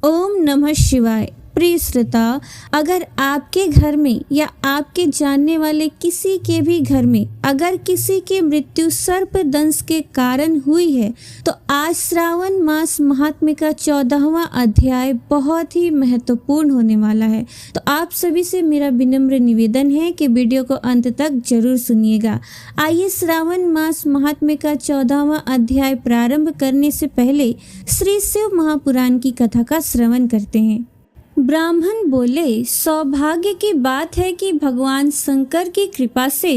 ओम नमः शिवाय। प्रिय श्रोता, अगर आपके घर में या आपके जानने वाले किसी के भी घर में अगर किसी की मृत्यु सर्प दंश के कारण हुई है तो आज श्रावण मास महात्म्य का 14वां अध्याय बहुत ही महत्वपूर्ण होने वाला है। तो आप सभी से मेरा विनम्र निवेदन है कि वीडियो को अंत तक जरूर सुनिएगा। आइए श्रावण मास महात्म्य का 14वां अध्याय प्रारंभ करने से पहले श्री शिव महापुराण की कथा का श्रवण करते हैं। ब्राह्मण बोले, सौभाग्य की बात है कि भगवान शंकर की कृपा से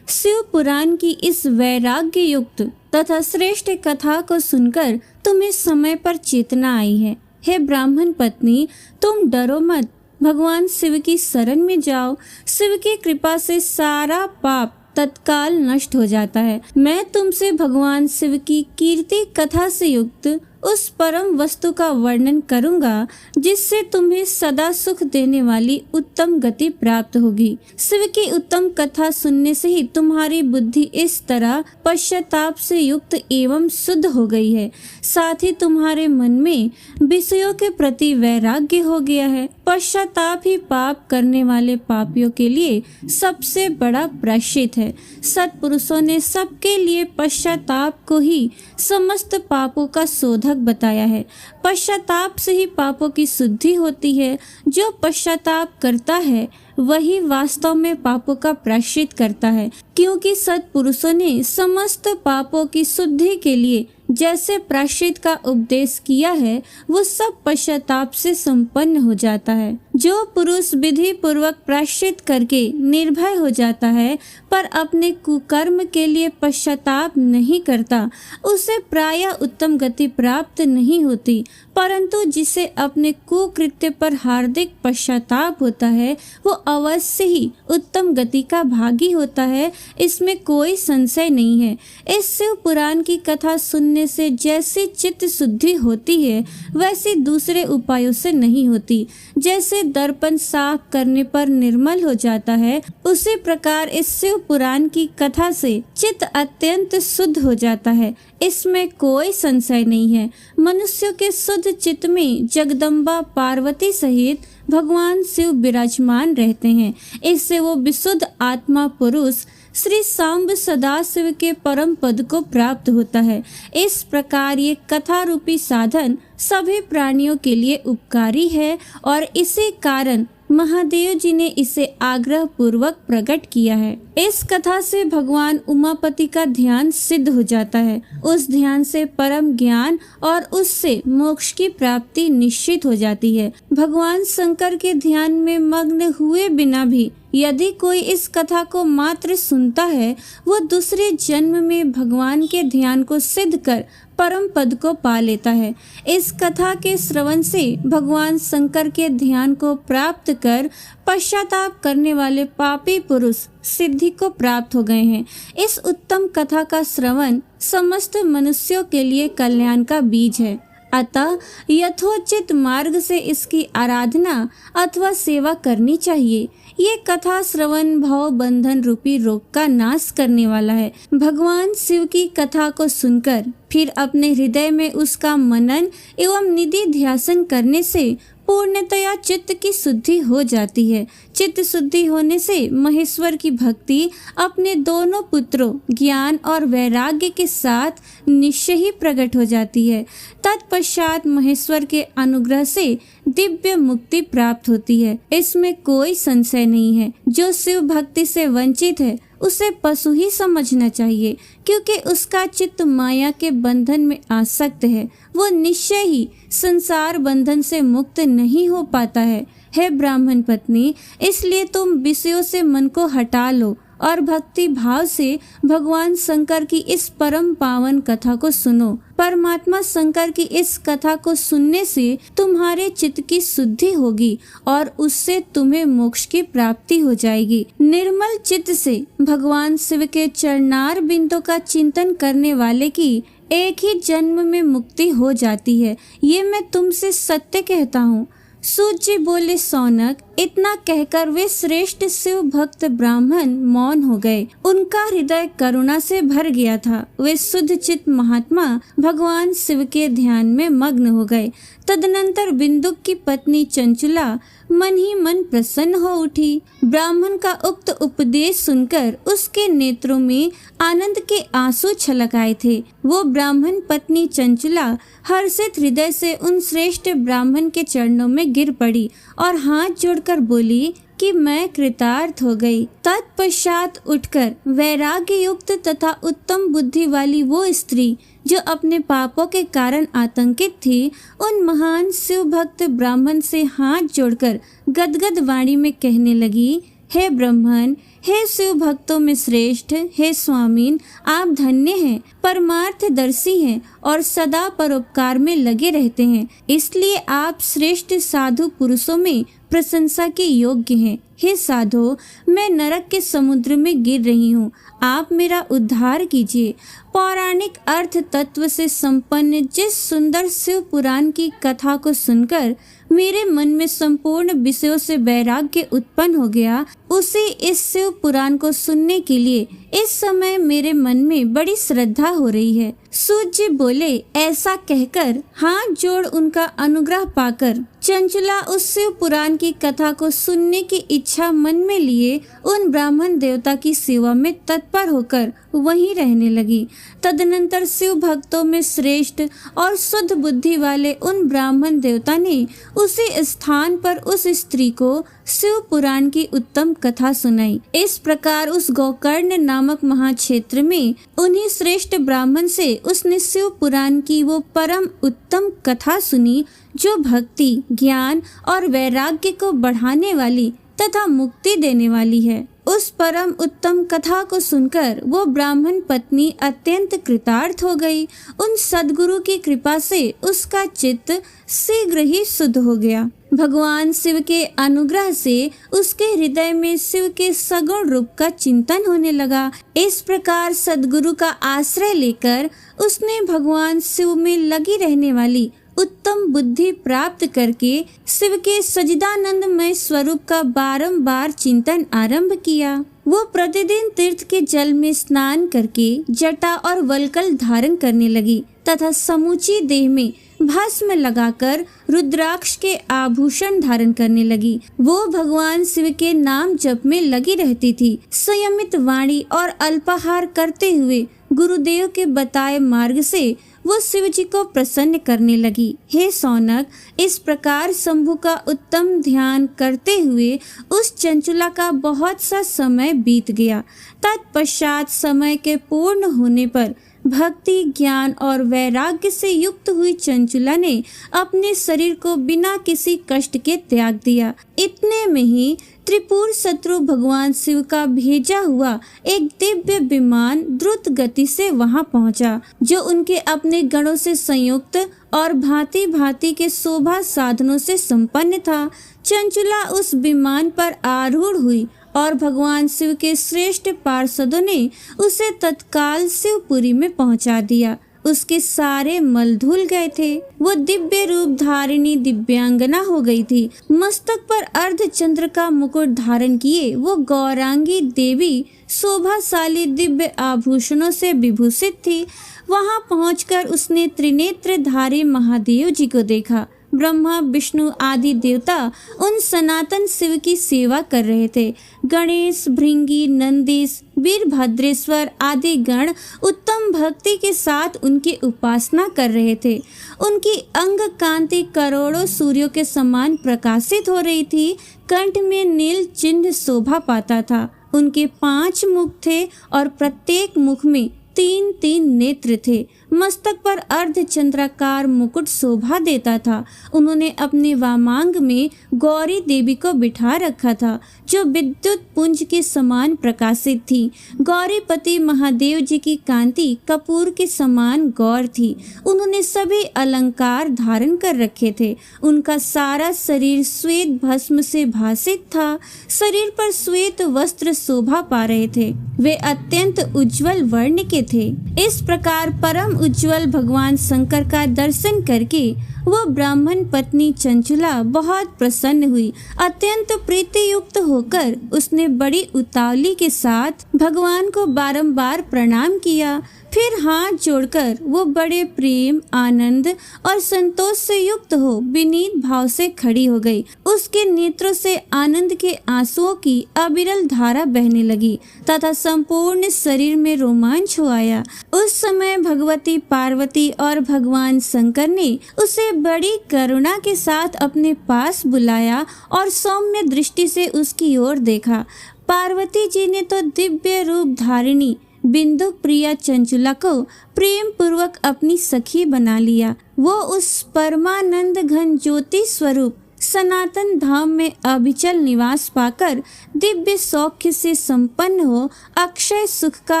शिव पुराण की इस वैराग्य युक्त तथा श्रेष्ठ कथा को सुनकर तुम्हें समय पर चेतना आई है। हे ब्राह्मण पत्नी, तुम डरो मत, भगवान शिव की शरण में जाओ। शिव की कृपा से सारा पाप तत्काल नष्ट हो जाता है। मैं तुमसे भगवान शिव की कीर्ति कथा से युक्त उस परम वस्तु का वर्णन करूंगा जिससे तुम्हें सदा सुख देने वाली उत्तम गति प्राप्त होगी। शिव की उत्तम कथा सुनने से ही तुम्हारी बुद्धि इस तरह पश्चाताप से युक्त एवं शुद्ध हो गई है, साथ ही तुम्हारे मन में विषयों के प्रति वैराग्य हो गया है। पश्चाताप ही पाप करने वाले पापियों के लिए सबसे बड़ा प्रायश्चित है। सत्पुरुषों ने सबके लिए पश्चाताप को ही समस्त पापों का शोधक बताया है। पश्चाताप से ही पापों की शुद्धि होती है। जो पश्चाताप करता है वही वास्तव में पापों का प्रायश्चित करता है, क्योंकि सत्पुरुषों ने समस्त पापों की शुद्धि के लिए जैसे प्रायश्चित का उपदेश किया है वो सब पश्चाताप से संपन्न हो जाता है। जो पुरुष विधि पूर्वक प्रायश्चित करके निर्भय हो जाता है पर अपने कुकर्म के लिए पश्चाताप नहीं करता, उसे प्रायः उत्तम गति प्राप्त नहीं होती, परंतु जिसे अपने कुकृत्य पर हार्दिक पश्चाताप होता है वो अवश्य ही उत्तम गति का भागी होता है। इसमें कोई संशय नहीं है। इस शिव पुराण की कथा सुनने से जैसी चित्त शुद्धि होती है वैसी दूसरे उपायों से नहीं होती। जैसे दर्पण साफ करने पर निर्मल हो जाता है, उसी प्रकार इस शिव पुराण की कथा से चित्त अत्यंत शुद्ध हो जाता है। इसमें कोई संशय नहीं है। मनुष्यों के शुद्ध चित्त में जगदम्बा पार्वती सहित भगवान शिव विराजमान रहते हैं। इससे वो विशुद्ध आत्मा पुरुष श्री सांब सदाशिव के परम पद को प्राप्त होता है। इस प्रकार ये कथा रूपी साधन सभी प्राणियों के लिए उपकारी है और इसी कारण महादेव जी ने इसे आग्रह पूर्वक प्रकट किया है। इस कथा से भगवान उमापति का ध्यान सिद्ध हो जाता है। उस ध्यान से परम ज्ञान और उससे मोक्ष की प्राप्ति निश्चित हो जाती है। भगवान शंकर के ध्यान में मग्न हुए बिना भी यदि कोई इस कथा को मात्र सुनता है वो दूसरे जन्म में भगवान के ध्यान को सिद्ध कर परम पद को पा लेता है। इस कथा के श्रवण से भगवान शंकर के ध्यान को प्राप्त कर पश्चाताप करने वाले पापी पुरुष सिद्धि को प्राप्त हो गए हैं। इस उत्तम कथा का श्रवण समस्त मनुष्यों के लिए कल्याण का बीज है। अतः यथोचित मार्ग से इसकी आराधना अथवा सेवा करनी चाहिए। ये कथा श्रवण भव बंधन रूपी रोग का नाश करने वाला है। भगवान शिव की कथा को सुनकर फिर अपने हृदय में उसका मनन एवं निधि ध्यासन करने से पूर्णतया चित्त की शुद्धि हो जाती है। चित्त शुद्धि होने से महेश्वर की भक्ति अपने दोनों पुत्रों ज्ञान और वैराग्य के साथ निश्चय ही प्रकट हो जाती है। तत्पश्चात महेश्वर के अनुग्रह से दिव्य मुक्ति प्राप्त होती है। इसमें कोई संशय नहीं है। जो शिव भक्ति से वंचित है उसे पशु ही समझना चाहिए, क्योंकि उसका चित्त माया के बंधन में आसक्त है। वो निश्चय ही संसार बंधन से मुक्त नहीं हो पाता है। हे ब्राह्मण पत्नी, इसलिए तुम विषयों से मन को हटा लो और भक्ति भाव से भगवान शंकर की इस परम पावन कथा को सुनो। परमात्मा शंकर की इस कथा को सुनने से तुम्हारे चित्त की शुद्धि होगी और उससे तुम्हें मोक्ष की प्राप्ति हो जाएगी। निर्मल चित्त से भगवान शिव के चरणार बिंदों का चिंतन करने वाले की एक ही जन्म में मुक्ति हो जाती है। ये मैं तुमसे सत्य कहता हूँ। सूत जी बोले, सौनक, इतना कहकर वे श्रेष्ठ शिव भक्त ब्राह्मण मौन हो गए। उनका हृदय करुणा से भर गया था। वे शुद्ध चित्त महात्मा भगवान शिव के ध्यान में मग्न हो गए। तदनंतर बिंदुक की पत्नी चंचुला मन ही मन प्रसन्न हो उठी। ब्राह्मण का उक्त उपदेश सुनकर उसके नेत्रों में आनंद के आंसू छलक आए थे। वो ब्राह्मण पत्नी चंचुला हर्षित हृदय से उन श्रेष्ठ ब्राह्मण के चरणों में गिर पड़ी और हाथ जोड़कर बोली कि मैं कृतार्थ हो गई। तत्पश्चात उठकर वैराग्य युक्त तथा उत्तम बुद्धि वाली वो स्त्री जो अपने पापों के कारण आतंकित थी, उन महान शिव भक्त ब्राह्मण से हाथ जोड़कर गदगद वाणी में कहने लगी, हे ब्राह्मण, हे शिव भक्तों में श्रेष्ठ, हे स्वामीन, आप धन्य हैं, परमार्थदर्शी हैं और सदा परोपकार में लगे रहते हैं, इसलिए आप श्रेष्ठ साधु पुरुषों में प्रशंसा के योग्य हैं। हे साधो, मैं नरक के समुद्र में गिर रही हूँ, आप मेरा उद्धार कीजिए। पौराणिक अर्थ तत्व से संपन्न जिस सुंदर शिव पुराण की कथा को सुनकर मेरे मन में संपूर्ण विषयों से वैराग्य उत्पन्न हो गया, उसी इस शिव पुराण को सुनने के लिए इस समय मेरे मन में बड़ी श्रद्धा हो रही है। सूत जी बोले, ऐसा कहकर हाथ जोड़ उनका अनुग्रह पाकर चंचुला उस शिव पुराण की कथा को सुनने की इच्छा मन में लिए उन ब्राह्मण देवता की सेवा में तत्पर होकर वहीं रहने लगी। तदनंतर शिव भक्तों में श्रेष्ठ और शुद्ध बुद्धि वाले उन ब्राह्मण देवता ने उसी स्थान पर उस स्त्री को शिव पुराण की उत्तम कथा सुनाई। इस प्रकार उस गोकर्ण नामक महाक्षेत्र में उन्हीं श्रेष्ठ ब्राह्मण से उसने शिव पुराण की वो परम उत्तम कथा सुनी जो भक्ति, ज्ञान और वैराग्य को बढ़ाने वाली तथा मुक्ति देने वाली है। उस परम उत्तम कथा को सुनकर वो ब्राह्मण पत्नी अत्यंत कृतार्थ हो गई। उन सद्गुरु की कृपा से उसका चित्त शीघ्र ही शुद्ध हो गया। भगवान शिव के अनुग्रह से उसके हृदय में शिव के सगुण रूप का चिंतन होने लगा। इस प्रकार सद्गुरु का आश्रय लेकर उसने भगवान शिव में लगी रहने वाली उत्तम बुद्धि प्राप्त करके शिव के सच्चिदानंदमय स्वरूप का बारंबार चिंतन आरंभ किया। वो प्रतिदिन तीर्थ के जल में स्नान करके जटा और वल्कल धारण करने लगी तथा समूची देह में भस्म लगाकर रुद्राक्ष के आभूषण धारण करने लगी। वो भगवान शिव के नाम जप में लगी रहती थी। संयमित वाणी और अल्पाहार करते हुए गुरुदेव के बताए मार्ग से वो शिव जी को प्रसन्न करने लगी। हे सौनक, इस प्रकार शंभु का उत्तम ध्यान करते हुए उस चंचुला का बहुत सा समय बीत गया। तत्पश्चात समय के पूर्ण होने पर भक्ति, ज्ञान और वैराग्य से युक्त हुई चंचुला ने अपने शरीर को बिना किसी कष्ट के त्याग दिया। इतने में ही त्रिपुर शत्रु भगवान शिव का भेजा हुआ एक दिव्य विमान द्रुत गति से वहां पहुंचा, जो उनके अपने गणों से संयुक्त और भांति भांति के शोभा साधनों से संपन्न था। चंचुला उस विमान पर आरूढ़ हुई और भगवान शिव के श्रेष्ठ पार्षदों ने उसे तत्काल शिवपुरी में पहुंचा दिया। उसके सारे मल धुल गए थे। वो दिव्य रूप धारिणी दिव्यांगना हो गई थी। मस्तक पर अर्ध चंद्र का मुकुट धारण किए वो गौरांगी देवी शोभाशाली दिव्य आभूषणों से विभूषित थी। वहां पहुंचकर उसने त्रिनेत्रधारी महादेव जी को देखा। ब्रह्मा, विष्णु आदि देवता उन सनातन शिव की सेवा कर रहे थे। गणेश, भृंगी, नंदीश, वीरभद्रेश्वर आदि गण उत्तम भक्ति के साथ उनकी उपासना कर रहे थे। उनकी अंग कांति करोड़ों सूर्यों के समान प्रकाशित हो रही थी। कंठ में नील चिन्ह शोभा पाता था। उनके 5 मुख थे और प्रत्येक मुख में 3-3 नेत्र थे। मस्तक पर अर्ध चंद्राकार मुकुट शोभा देता था। उन्होंने अपने वामांग में गौरी देवी को बिठा रखा था, जो विद्युत पुंज के समान प्रकाशित थी। गौरीपति महादेव जी की कांति कपूर के समान गौर थी। उन्होंने सभी अलंकार धारण कर रखे थे। उनका सारा शरीर श्वेत भस्म से भासित था। शरीर पर श्वेत वस्त्र शोभा पा रहे थे। वे अत्यंत उज्जवल वर्ण के थे। इस प्रकार परम उज्जवल भगवान शंकर का दर्शन करके वो ब्राह्मण पत्नी चंचुला बहुत प्रसन्न हुई। अत्यंत प्रीति युक्त होकर उसने बड़ी उतावली के साथ भगवान को बारंबार प्रणाम किया। फिर हाथ जोड़कर वो बड़े प्रेम, आनंद और संतोष से युक्त हो विनीत भाव से खड़ी हो गई। उसके नेत्रों से आनंद के आंसुओं की अविरल धारा बहने लगी तथा संपूर्ण शरीर में रोमांच हो आया। उस समय भगवती पार्वती और भगवान शंकर ने उसे बड़ी करुणा के साथ अपने पास बुलाया और सौम्य दृष्टि से उसकी ओर देखा। पार्वती जी ने तो दिव्य रूप धारिणी बिंदु प्रिया चंचुला को प्रेम पूर्वक अपनी सखी बना लिया। वो उस परमानंद घन ज्योति स्वरूप सनातन धाम में अविचल निवास पाकर दिव्य सौख्य से संपन्न हो अक्षय सुख का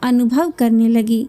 अनुभव करने लगी।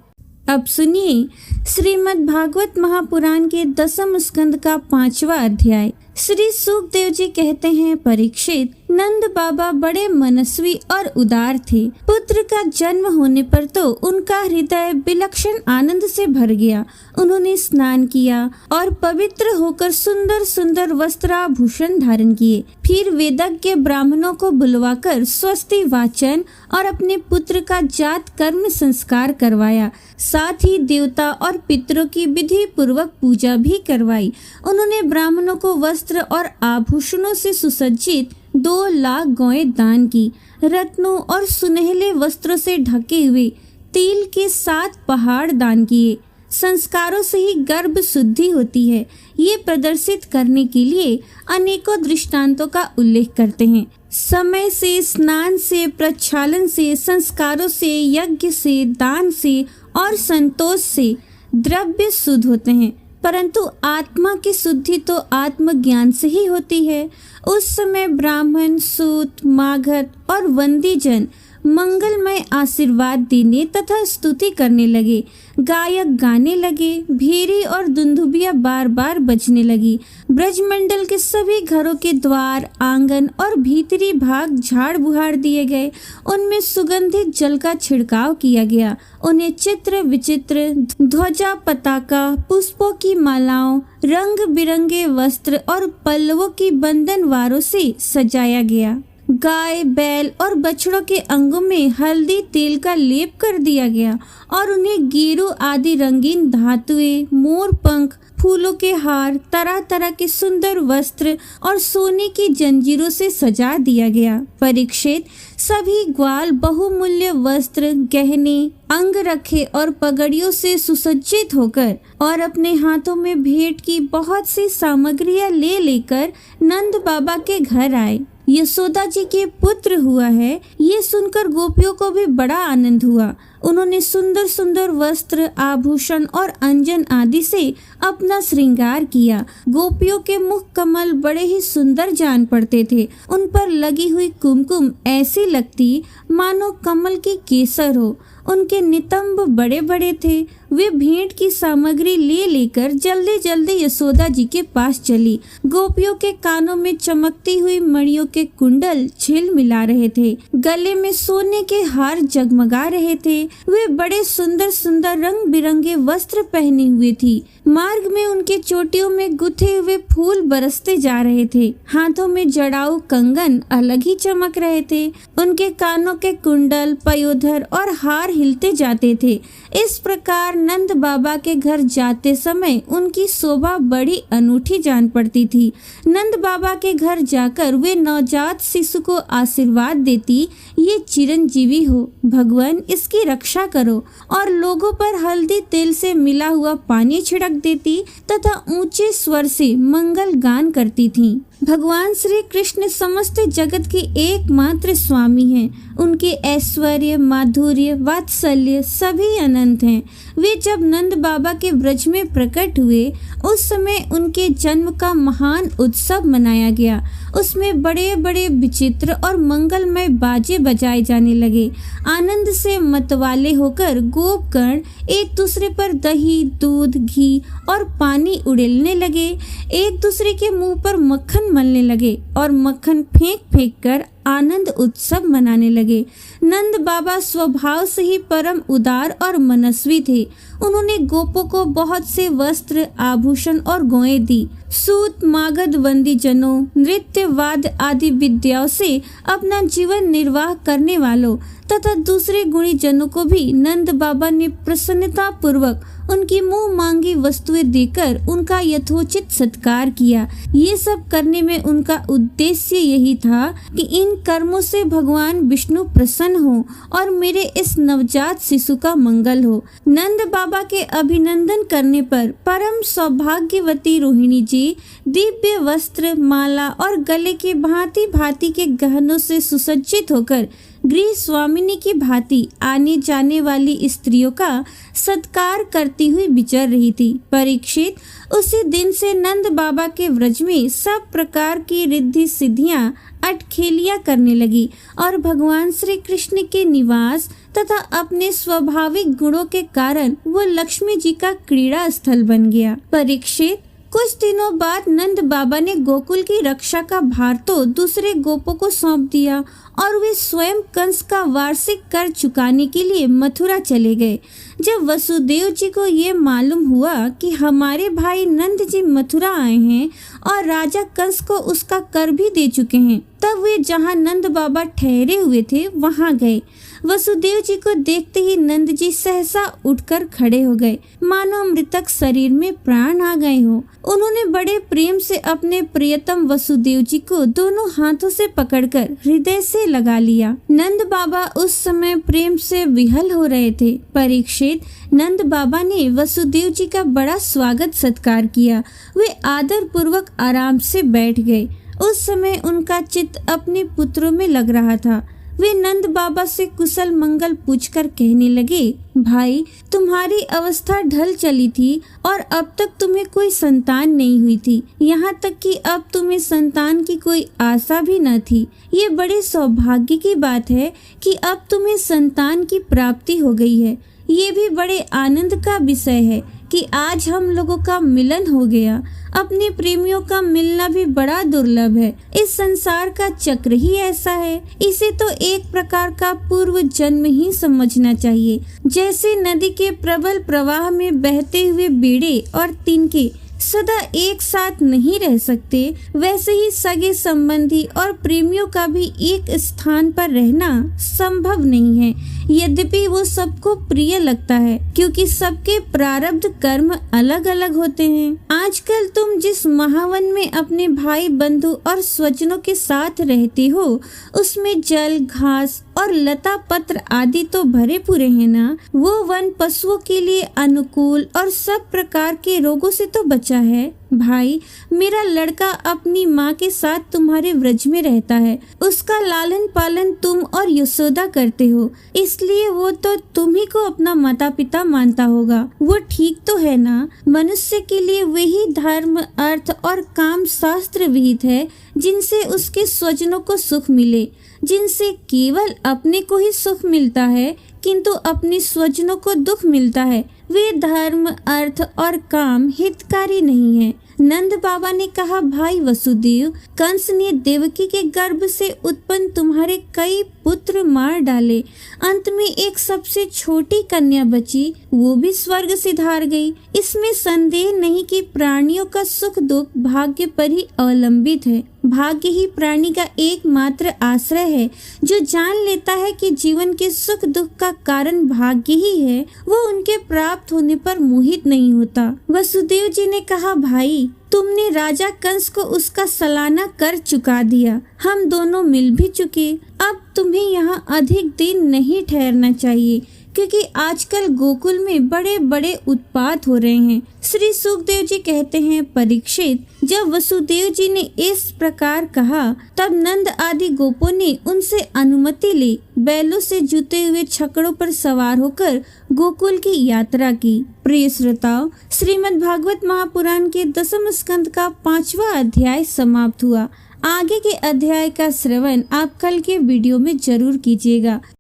अब सुनिए श्रीमद् भागवत महापुराण के 10वें स्कंद का 5वां अध्याय। श्री सुखदेव जी कहते हैं, परीक्षित, नंद बाबा बड़े मनस्वी और उदार थे। पुत्र का जन्म होने पर तो उनका हृदय विलक्षण आनंद से भर गया। उन्होंने स्नान किया और पवित्र होकर सुंदर सुंदर वस्त्राभूषण धारण किए। फिर वेदज्ञ ब्राह्मणों को बुलवाकर स्वस्ति वाचन और अपने पुत्र का जात कर्म संस्कार करवाया। साथ ही देवता और पितरों की विधि पूर्वक पूजा भी करवाई। उन्होंने ब्राह्मणों को वस्त्र और आभूषणों से सुसज्जित 2 लाख गौएं दान की। रत्नों और सुनहले वस्त्रों से ढके हुए तिल के 7 पहाड़ दान किए। संस्कारों से ही गर्भ शुद्धि होती है, ये प्रदर्शित करने के लिए अनेकों दृष्टांतों का उल्लेख करते हैं। समय से, स्नान से, प्रक्षालन से, संस्कारों से, यज्ञ से, दान से और संतोष से द्रव्य शुद्ध होते हैं, परंतु आत्मा की शुद्धि तो आत्मज्ञान से ही होती है। उस समय ब्राह्मण, सूत, मागध और वंदीजन मंगलमय आशीर्वाद देने तथा स्तुति करने लगे। गायक गाने लगे, भेरी और दुंदुभिया बार बार बजने लगी। ब्रजमंडल के सभी घरों के द्वार, आंगन और भीतरी भाग झाड़ बुहाड़ दिए गए। उनमें सुगंधित जल का छिड़काव किया गया। उन्हें चित्र विचित्र ध्वजा, पताका, पुष्पों की मालाओं, रंग बिरंगे वस्त्र और पल्लवों की बंधनवारों से सजाया गया। गाय, बैल और बछड़ों के अंगों में हल्दी तेल का लेप कर दिया गया और उन्हें गेरू आदि रंगीन धातुएं, मोर पंख, फूलों के हार, तरह तरह के सुंदर वस्त्र और सोने की जंजीरों से सजा दिया गया। परीक्षित, सभी ग्वाल बहुमूल्य वस्त्र, गहने, अंगरखे और पगड़ियों से सुसज्जित होकर और अपने हाथों में भेंट की बहुत सी सामग्रियां ले लेकर नंद बाबा के घर आए। यशोदा जी के पुत्र हुआ है, ये सुनकर गोपियों को भी बड़ा आनंद हुआ। उन्होंने सुंदर सुंदर वस्त्र, आभूषण और अंजन आदि से अपना श्रृंगार किया। गोपियों के मुख कमल बड़े ही सुंदर जान पड़ते थे। उन पर लगी हुई कुमकुम ऐसी लगती मानो कमल की केसर हो। उनके नितंब बड़े बड़े थे। वे भेंट की सामग्री ले लेकर जल्दी जल्दी यशोदा जी के पास चली। गोपियों के कानों में चमकती हुई मणियों के कुंडल झिलमिला रहे थे। गले में सोने के हार जगमगा रहे थे। वे बड़े सुंदर सुंदर रंग बिरंगे वस्त्र पहने हुए थी। मार्ग में उनके चोटियों में गुथे हुए फूल बरसते जा रहे थे। हाथों में जड़ाऊ कंगन अलग ही चमक रहे थे। उनके कानों के कुंडल, पयोधर और हार हिलते जाते थे। इस प्रकार नंद बाबा के घर जाते समय उनकी शोभा बड़ी अनूठी जान पड़ती थी। नंद बाबा के घर जाकर वे नवजात शिशु को आशीर्वाद देती, ये चिरंजीवी हो, भगवान इसकी रक्षा करो, और लोगों पर हल्दी तेल से मिला हुआ पानी छिड़क देती तथा ऊंचे स्वर से मंगल गान करती थीं। भगवान श्री कृष्ण समस्त जगत के एकमात्र स्वामी हैं। उनके ऐश्वर्य, माधुर्य, वात्सल्य सभी अनंत हैं। वे जब नंद बाबा के ब्रज में प्रकट हुए उस समय उनके जन्म का महान उत्सव मनाया गया। उसमें बड़े बड़े विचित्र और मंगलमय बाजे बजाए जाने लगे। आनंद से मतवाले होकर गोपगण एक दूसरे पर दही, दूध, घी और पानी उड़ेलने लगे। एक दूसरे के मुंह पर मक्खन मलने लगे और मक्खन फेंक फेंक कर आनंद उत्सव मनाने लगे। नंद बाबा स्वभाव से ही परम उदार और मनस्वी थे। उन्होंने गोपों को बहुत से वस्त्र, आभूषण और गौएं दी। सूत, मागध, बंदी जनों, नृत्य, वाद्य आदि विद्याओं से अपना जीवन निर्वाह करने वालों तथा दूसरे गुणी जनों को भी नंद बाबा ने प्रसन्नता पूर्वक उनकी मुंह मांगी वस्तुएं देकर उनका यथोचित सत्कार किया। ये सब करने में उनका उद्देश्य यही था कि इन कर्मों से भगवान विष्णु प्रसन्न हो और मेरे इस नवजात शिशु का मंगल हो। नंद बाबा के अभिनंदन करने पर परम सौभाग्यवती रोहिणी जी दिव्य वस्त्र, माला और गले के भांति भांति के गहनों से सुसज्जित होकर गृह स्वामिनी की भांति आने जाने वाली स्त्रियों का सत्कार करती हुई विचर रही थी। परीक्षित, उसी दिन से नंद बाबा के व्रज में सब प्रकार की रिद्धि सिद्धियां अटखेलियां करने लगी और भगवान श्री कृष्ण के निवास तथा अपने स्वाभाविक गुणों के कारण वो लक्ष्मी जी का क्रीड़ा स्थल बन गया। परीक्षित, कुछ दिनों बाद नंद बाबा ने गोकुल की रक्षा का भार तो दूसरे गोपों को सौंप दिया और वे स्वयं कंस का वार्षिक कर चुकाने के लिए मथुरा चले गए। जब वसुदेव जी को ये मालूम हुआ कि हमारे भाई नंद जी मथुरा आए हैं और राजा कंस को उसका कर भी दे चुके हैं, तब वे जहाँ नंद बाबा ठहरे हुए थे वहाँ गए। वसुदेव जी को देखते ही नंद जी सहसा उठकर खड़े हो गए, मानो मृतक शरीर में प्राण आ गए हो। उन्होंने बड़े प्रेम से अपने प्रियतम वसुदेव जी को दोनों हाथों से पकड़कर हृदय से लगा लिया। नंद बाबा उस समय प्रेम से विहल हो रहे थे। परीक्षित, नंद बाबा ने वसुदेव जी का बड़ा स्वागत सत्कार किया। वे आदर पूर्वक आराम से बैठ गए। उस समय उनका चित्त अपने पुत्रों में लग रहा था। वे नंद बाबा से कुशल मंगल पूछकर कहने लगे, भाई, तुम्हारी अवस्था ढल चली थी और अब तक तुम्हें कोई संतान नहीं हुई थी, यहाँ तक कि अब तुम्हें संतान की कोई आशा भी न थी। ये बड़े सौभाग्य की बात है कि अब तुम्हें संतान की प्राप्ति हो गई है। ये भी बड़े आनंद का विषय है कि आज हम लोगों का मिलन हो गया। अपने प्रेमियों का मिलना भी बड़ा दुर्लभ है। इस संसार का चक्र ही ऐसा है। इसे तो एक प्रकार का पूर्व जन्म ही समझना चाहिए। जैसे नदी के प्रबल प्रवाह में बहते हुए बेड़े और तिनके सदा एक साथ नहीं रह सकते, वैसे ही सगे संबंधी और प्रेमियों का भी एक स्थान पर रहना संभव नहीं है, यद्यपि वो सबको प्रिय लगता है, क्योंकि सबके प्रारब्ध कर्म अलग अलग होते हैं। आजकल तुम जिस महावन में अपने भाई बंधु और स्वजनों के साथ रहते हो, उसमें जल, घास और लता पत्र आदि तो भरे पूरे हैं ना। वो वन पशुओं के लिए अनुकूल और सब प्रकार के रोगों से तो बचा है। भाई, मेरा लड़का अपनी माँ के साथ तुम्हारे व्रज में रहता है। उसका लालन पालन तुम और यशोदा करते हो, इसलिए वो तो तुम्ही को अपना माता पिता मानता होगा। वो ठीक तो है ना। मनुष्य के लिए वही धर्म, अर्थ और काम शास्त्र विहित है जिनसे उसके स्वजनों को सुख मिले। जिनसे केवल अपने को ही सुख मिलता है किंतु अपने स्वजनों को दुख मिलता है, वे धर्म, अर्थ और काम हितकारी नहीं है। नंद बाबा ने कहा, भाई वसुदेव, कंस ने देवकी के गर्भ से उत्पन्न तुम्हारे कई पुत्र मार डाले। अंत में एक सबसे छोटी कन्या बची, वो भी स्वर्ग सिधार गई। इसमें संदेह नहीं कि प्राणियों का सुख दुख भाग्य पर ही अवलंबित है। भाग्य ही प्राणी का एकमात्र आश्रय है। जो जान लेता है कि जीवन के सुख दुख का कारण भाग्य ही है, वो उनके प्राप्त होने पर मोहित नहीं होता। वसुदेव जी ने कहा, भाई, तुमने राजा कंस को उसका सालाना कर चुका दिया। हम दोनों मिल भी चुके। अब तुम्हें यहाँ अधिक दिन नहीं ठहरना चाहिए, क्योंकि आजकल गोकुल में बड़े बड़े उत्पात हो रहे हैं। श्री सुखदेव जी कहते हैं, परीक्षित, जब वसुदेव जी ने इस प्रकार कहा, तब नंद आदि गोपों ने उनसे अनुमति ली। बैलों से जुते हुए छकड़ों पर सवार होकर गोकुल की यात्रा की। प्रिय श्रोताओं, श्रीमद् भागवत महापुराण के 10वें स्कंद का 5वां अध्याय समाप्त हुआ। आगे के अध्याय का श्रवण आप कल के वीडियो में जरूर कीजिएगा।